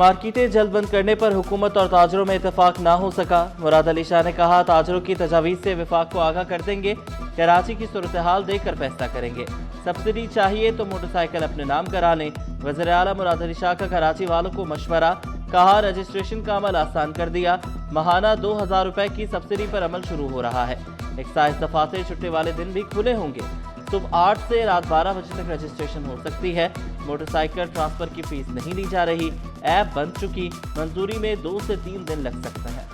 मार्केटें जल्द बंद करने पर हुकूमत और ताजरों में इतफाक ना हो सका। मुराद अली शाह ने कहा, ताजरों की तजावीज़ से वफाक को आगाह कर देंगे, कराची की सूरत हाल देखकर फैसला करेंगे। सब्सिडी चाहिए तो मोटरसाइकिल अपने नाम करा लें। वज़ीर आला मुराद अली शाह का कराची वालों को मशवरा, कहा रजिस्ट्रेशन का अमल आसान कर दिया। माहाना 2000 रुपए की सब्सिडी पर अमल शुरू हो रहा है। एक्साइज दफातर छुट्टी वाले दिन भी खुले होंगे। सुबह 8 से रात 12 बजे तक रजिस्ट्रेशन हो सकती है। मोटरसाइकिल ट्रांसफर की फीस नहीं ली जा रही। ऐप बन चुकी, मंजूरी में 2 से 3 दिन लग सकते हैं।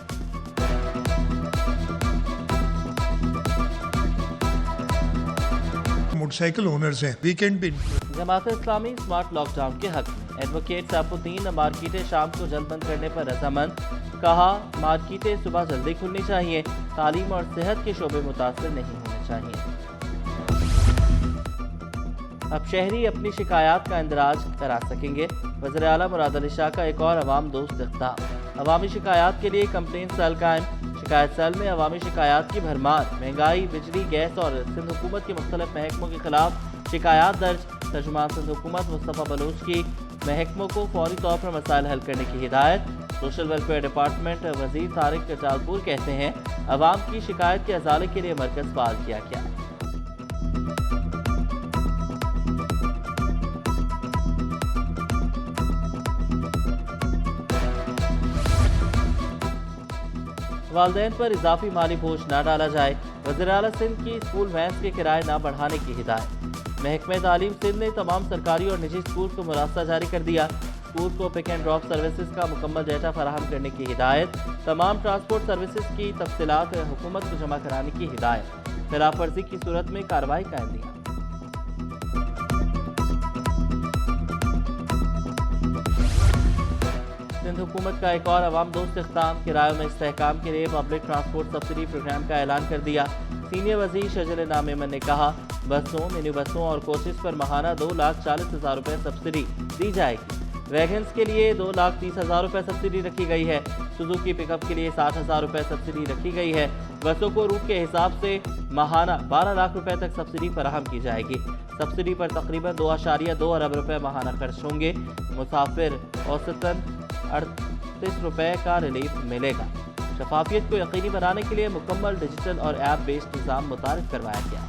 मोटरसाइकिल ओनर्स हैं, वीकेंड पे जमात इस्लामी स्मार्ट लॉकडाउन के हक में। एडवोकेट सैफुद्दीन मार्केटें शाम को जल्द बंद करने पर रजामंद, कहा मार्केटें सुबह जल्दी खुलनी चाहिए। तालीम और सेहत के शोबे मुतासर नहीं होने चाहिए। अब शहरी अपनी शिकायत का इंदराज करा सकेंगे। वज़ीर आला मुराद अली शाह का एक और अवाम दोस्त इक़दाम। अवामी शिकायत के लिए कंप्लेंट सेल कायम। शिकायत सेल में अवामी शिकायत की भरमार, महंगाई, बिजली, गैस और सिंध हुकूमत के मुख्तलिफ महकमों के खिलाफ शिकायत दर्ज। तर्जुमान सिंध हुकूमत मुस्तफ़ा बलोच की महकमों को फौरी तौर पर मसाइल हल करने की हिदायत। सोशल वेलफेयर डिपार्टमेंट वज़ीर तारिक जालपुर कहते हैं, अवाम की शिकायत के अजाले के लिए मरकज़ फाल किया गया। वालदैन पर इजाफी माली बोझ न डाला जाए। वज़ीर आला सिंध की स्कूल वैन्स के किराए न बढ़ाने की हिदायत। महकमे तालीम सिंध ने तमाम सरकारी और निजी स्कूल को मुरास्ता जारी कर दिया। स्कूल को पिक एंड ड्रॉप सर्विसेज का मुकम्मल डेटा फराहम करने की हिदायत। तमाम ट्रांसपोर्ट सर्विसेज की तफसीलात हुकूमत को जमा कराने की हिदायत। खिलाफ वर्जी की सूरत में कार्रवाई का इंदिया। सिंध हुकूमत का एक और अवाम दोस्त इक़दाम। किरायों में इस्तेहकाम के लिए पब्लिक ट्रांसपोर्ट सब्सिडी प्रोग्राम का ऐलान कर दिया। सीनियर वज़ीर शजर नामेमन ने कहा, बसों, मिनी बसों और कोचेस पर माहाना 2,40,000 रुपये सब्सिडी दी जाएगी। वैगन्स के लिए 2,30,000 रुपये सब्सिडी रखी गई है। सुजुकी पिकअप के लिए 60,000 रुपये सब्सिडी रखी गई है। बसों को रूट के हिसाब से माहाना 12 लाख रुपए तक सब्सिडी फराहम की जाएगी। सब्सिडी पर तकरीबन 2.2 अरब रुपए माहाना खर्च होंगे। मुसाफिर औसतन 38 रुपए का रिलीफ मिलेगा। शफाफियत को यकीनी बनाने के लिए मुकम्मल डिजिटल और ऐप बेस्ड निज़ाम मुतारिफ करवाया गया।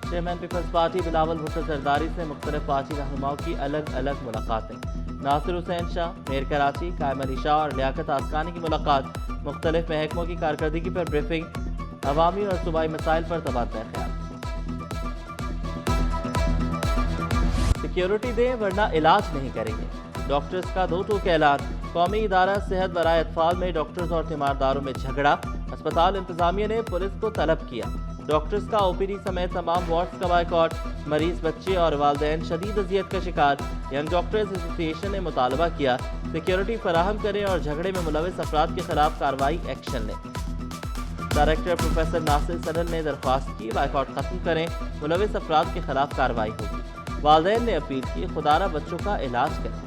Chairman Peoples Party Bilawal Bhutto Zardari से मुख्तलिफ पार्टी रहनुमाओं की अलग अलग मुलाकातें। नासिर हुसैन शाह, मेयर कराची, कायम अली शाह और लियाकत आसकानी की मुलाकात। मुख्तलिफ महकमों की कारकर्दगी पर ब्रीफिंग। अवामी और सूबाई मसाइल पर तबादला ख्याल। सिक्योरिटी दें वरना इलाज नहीं करेंगे। डॉक्टर्स का 2 टूक ऐलान। कौमी इदारा सेहत बराए अतफाल में डॉक्टर्स और तीमारदारों में झगड़ा। अस्पताल इंतजामिया ने पुलिस को तलब किया। डॉक्टर्स का ओपीडी समेत तमाम वार्ड्स का बायकॉट। मरीज, बच्चे और वालदैन शदीद अजियत का शिकार। यंग डॉक्टर्स एसोसिएशन ने मुतालबा किया, सिक्योरिटी फराहम करें और झगड़े में मुलविस अफराद के खिलाफ कार्रवाई एक्शन लें। डायरेक्टर प्रोफेसर नासिर सनल ने दरख्वास्त की, बायकॉट खत्म करें, मुलविस अफराद के खिलाफ कार्रवाई होगी। वालदैन ने अपील की, खुदारा बच्चों का इलाज करें।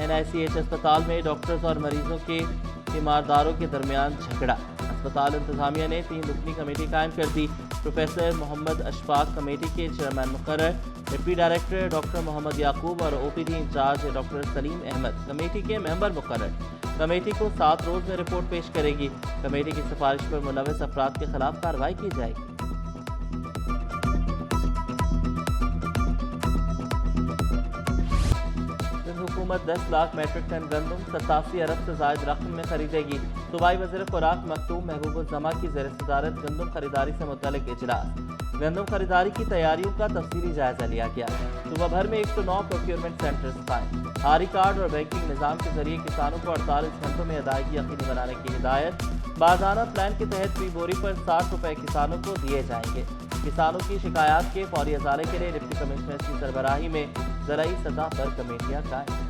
NICH अस्पताल में डॉक्टर्स और मरीजों के तीमारदारों के दरमियान झगड़ा। अस्पताल इंतजामिया ने 3 रुकनी कमेटी कायम कर दी। प्रोफेसर मोहम्मद अशफाक कमेटी के चेयरमैन मुकर्रर। Deputy director doctor Mohammad Yaqoob और OPD incharge doctor Saleem Ahmed committee के मेंबर मुकर्रर। कमेटी को 7 रोज में रिपोर्ट पेश करेगी। कमेटी की सिफारिश पर मुलविस अफराद के खिलाफ कार्रवाई की जाएगी। हुकूमत 10 लाख मेट्रिक टन गंदम 87 अरब से जायद रकम में खरीदेगी। सूबाई वज़ीर खुराक मखदूम महबूबुज़्ज़मा की ज़ेर सदारत गंदम खरीदारी से मुतल्लिक़ इजलास। गंदम खरीदारी की तैयारियों का तफसीली जायजा लिया गया। सूबा भर में 109 प्रोक्योरमेंट सेंटर्स कायम। हारी कार्ड और बैंकिंग निज़ाम के जरिए किसानों को 48 घंटों में अदायगी यकीनी बनाने की हिदायत। बारदाना प्लान के तहत फी बोरी पर 60 रुपए किसानों को दिए जाएंगे। किसानों की शिकायत के फौरी अजाले के लिए डिप्टी कमिश्नर की सरबराही में ज़राई सतह पर कमेटियां कायम।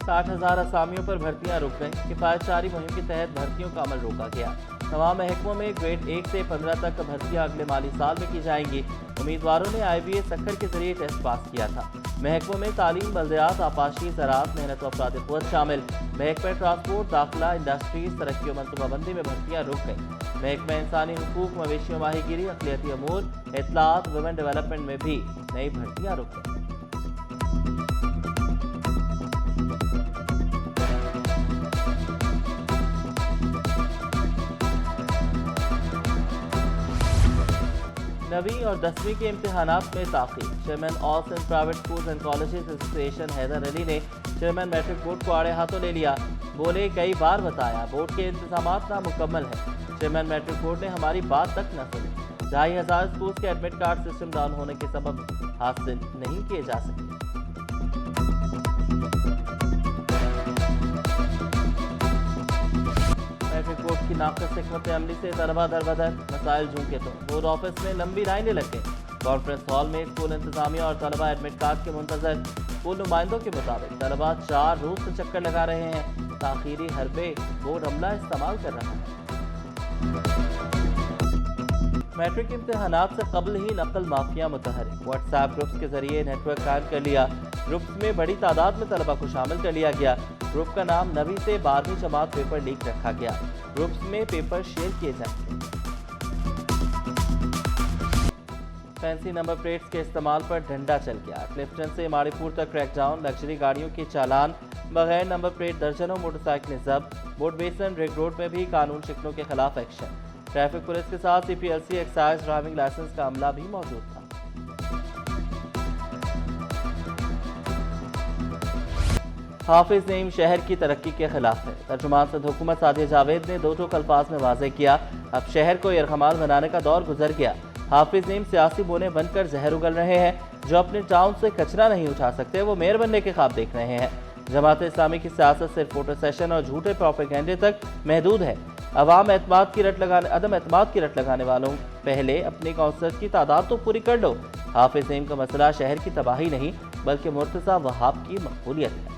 60,000 असामियों पर भर्तियां रुक गईं। किफायत जारी मुहिम के तहत भर्तियों का अमल रोका गया। तमाम महकमों में ग्रेड 1 से 15 तक भर्तियां अगले माली साल में की जाएंगी। उम्मीदवारों ने IBA सक्खर के जरिए टेस्ट पास किया था। महकमों में तालीम, बल्दियात, आपाशी, ज़राअत, मेहनत व अफराद क़ुव्वत शामिल। महकमा ट्रांसपोर्ट, दाखिला, इंडस्ट्रीज, तरक्की व मनसूबाबंदी में भर्तियां रुक गईं। महकमा इंसानी हुकूक, मवेशी व माहीगीरी, अक़लियती अमूर, इत्तलात, वुमेन डेवलपमेंट में भी नई भर्तियां रुक गईं। नवीं और 10वीं के इम्तिहानात में ताख़ीर। Chairman all Sindh private schools and colleges association Haider Ali ने चेयरमैन मैट्रिक बोर्ड को आड़े हाथों ले लिया। बोले, कई बार बताया बोर्ड के इंतजामात नामुकम्मल हैं। चेयरमैन मैट्रिक बोर्ड ने हमारी बात तक न सुनी। 2,500 स्कूल्स के एडमिट कार्ड सिस्टम डाउन होने के सबब हासिल नहीं किए जा सके। मैट्रिक बोर्ड की नाक़िस हिकमत अमली से तलबा दरबदर, मसाइल झूके तो बोर्ड ऑफिस में लंबी लाइनें लग गईं। कॉन्फ्रेंस हॉल में स्कूल इंतजामिया और तलबा एडमिट कार्ड के मुंतजर। स्कूल नुमाइंदों के मुताबिक तलबा 4 रोज से चक्कर लगा रहे हैं। ताखीरी हरबे बोर्ड अमला इस्तेमाल कर रहा है। मैट्रिक इम्तिहानात से कबल ही नकल माफिया मुतहरिक। व्हाट्सएप ग्रुप्स के जरिए नेटवर्क कायम कर लिया। ग्रुप्स में बड़ी तादाद में तलबा को शामिल कर लिया गया। ग्रुप का नाम 9वीं से 12वीं जमात पेपर लीक रखा गया। ग्रुप्स में पेपर शेयर किए जाएंगे। फैंसी नंबर प्लेट्स के इस्तेमाल पर डंडा चल गया। क्लिफ्टन से माड़ीपुर तक क्रैकडाउन। लग्जरी गाड़ियों के चालान, बगैर नंबर प्लेट दर्जनों मोटरसाइकिलें जब्त। बोट बेसन रिंग रोड में भी कानून शिकनों के खिलाफ एक्शन। ट्रैफिक पुलिस के साथ CPLC एक्साइज ड्राइविंग लाइसेंस का अमला भी मौजूद था। हाफिज नईम शहर की तरक्की के खिलाफ है। तर्जुमान सिंध हुकूमत सादिया जावेद ने 2 टोक अल्फाज में वाज़ेह किया, अब शहर को यरगमाल बनाने का दौर गुजर गया। हाफिज नईम सियासी बोने बनकर जहर उगल रहे हैं। जो अपने टाउन से कचरा नहीं उठा सकते वो मेयर बनने के ख्वाब देख रहे हैं। जमात इस्लामी की सियासत सिर्फ फोटो सेशन और झूठे प्रोपेगेंडे तक महदूद है। अदम एतमाद की रट लगाने वालों, पहले अपने काउंसलर्स की तादाद तो पूरी कर लो। हाफिज नईम का मसला शहर की तबाही नहीं बल्कि मुर्तज़ा वहाब की मकबूलियत है।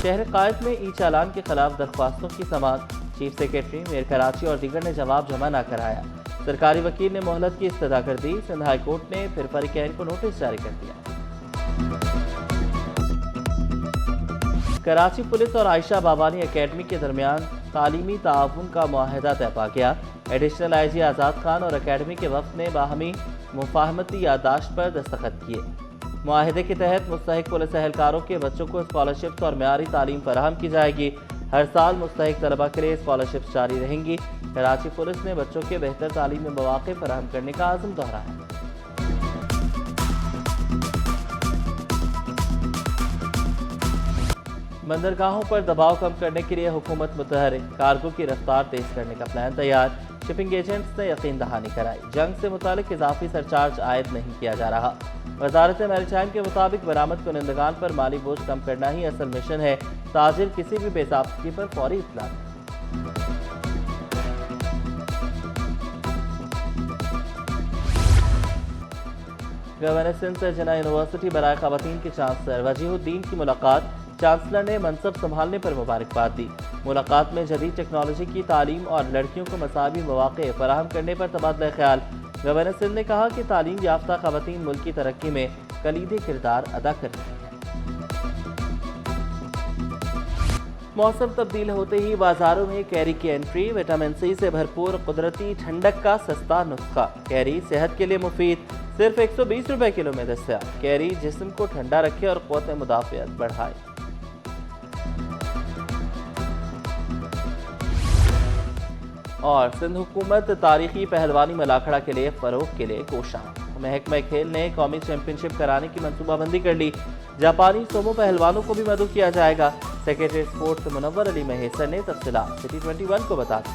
शहर कायद में ई चालान के खिलाफ दरख्वास्तों की समाअत। चीफ सेक्रेटरी, मेयर कराची और दीगर ने जवाब जमा न कराया। सरकारी वकील ने मोहलत की इस्तदा कर दी। सिंध हाई कोर्ट ने फिर फरीकैन को नोटिस जारी कर दिया। कराची पुलिस और आयशा बाबानी एकेडमी के दरमियान तालीमी ताउन का मुआहदा तय पा गया। एडिशनल IG आज़ाद खान और एकेडमी के वफ़द ने बाहमी मुफाहमती यादाश्त पर दस्तखत किए। मुआहदे के तहत मुस्तहिक पुलिस एहलकारों के बच्चों को स्कॉलरशिप्स और मेयारी तालीम फराहम की जाएगी। हर साल मुस्तहिक तलबा के लिए स्कॉलरशिप्स जारी रहेंगी। कराची पुलिस ने बच्चों के बेहतर तालीमी मौक़े फराहम करने का आज़म दोहराया। बंदरगाहों पर दबाव कम करने के लिए हुकूमत मुतहरिक। कार्गो की रफ्तार तेज करने का प्लान तैयार। शिपिंग एजेंट्स ने यकीन दहानी कराई। जंग से मुतालिक इजाफी सरचार्ज आयद नहीं किया जा रहा। वजारत मैरीटाइम के मुताबिक बरामद कुनिंदगान पर माली बोझ कम करना ही असल मिशन है। ताजिर किसी भी बेज़ाब्तगी पर फौरी इत्तला। गवर्नर सिंध से जना यूनिवर्सिटी बराए ख़वातीन के चांसलर वजीहुद्दीन की मुलाकात। चांसलर ने मनसब संभालने पर मुबारकबाद दी। मुलाकात में जदीद टेक्नोलॉजी की तालीम और लड़कियों को मसावी मौक़े फराहम करने पर तबादला ख्याल। गवर्नर सिंध ने कहा कि तालीम याफ्ता ख़वातीन मुल्क की तरक्की में कलीदी किरदार अदा कर रही हैं। मौसम तब्दील होते ही बाजारों में कैरी की एंट्री। विटामिन C से भरपूर कुदरती ठंडक का सस्ता नुस्खा। कैरी सेहत के लिए मुफीद, सिर्फ 120 रुपए किलो में दस्तयाब। कैरी जिस्म को ठंडा रखे और क़ुव्वत मुदाफ़ियत बढ़ाए। और सिंध हुकूमत तारीखी पहलवानी मलाखड़ा के लिए फ़रोग़ के लिए कोशां। महकमा खेल ने कौमी चैंपियनशिप कराने की मनसूबाबंदी कर ली। जापानी सोमो पहलवानों को भी मदद किया जाएगा। सेक्रेटरी स्पोर्ट्स मुनव्वर अली महेसर ने तफसीलात सिटी 21 को बता दी।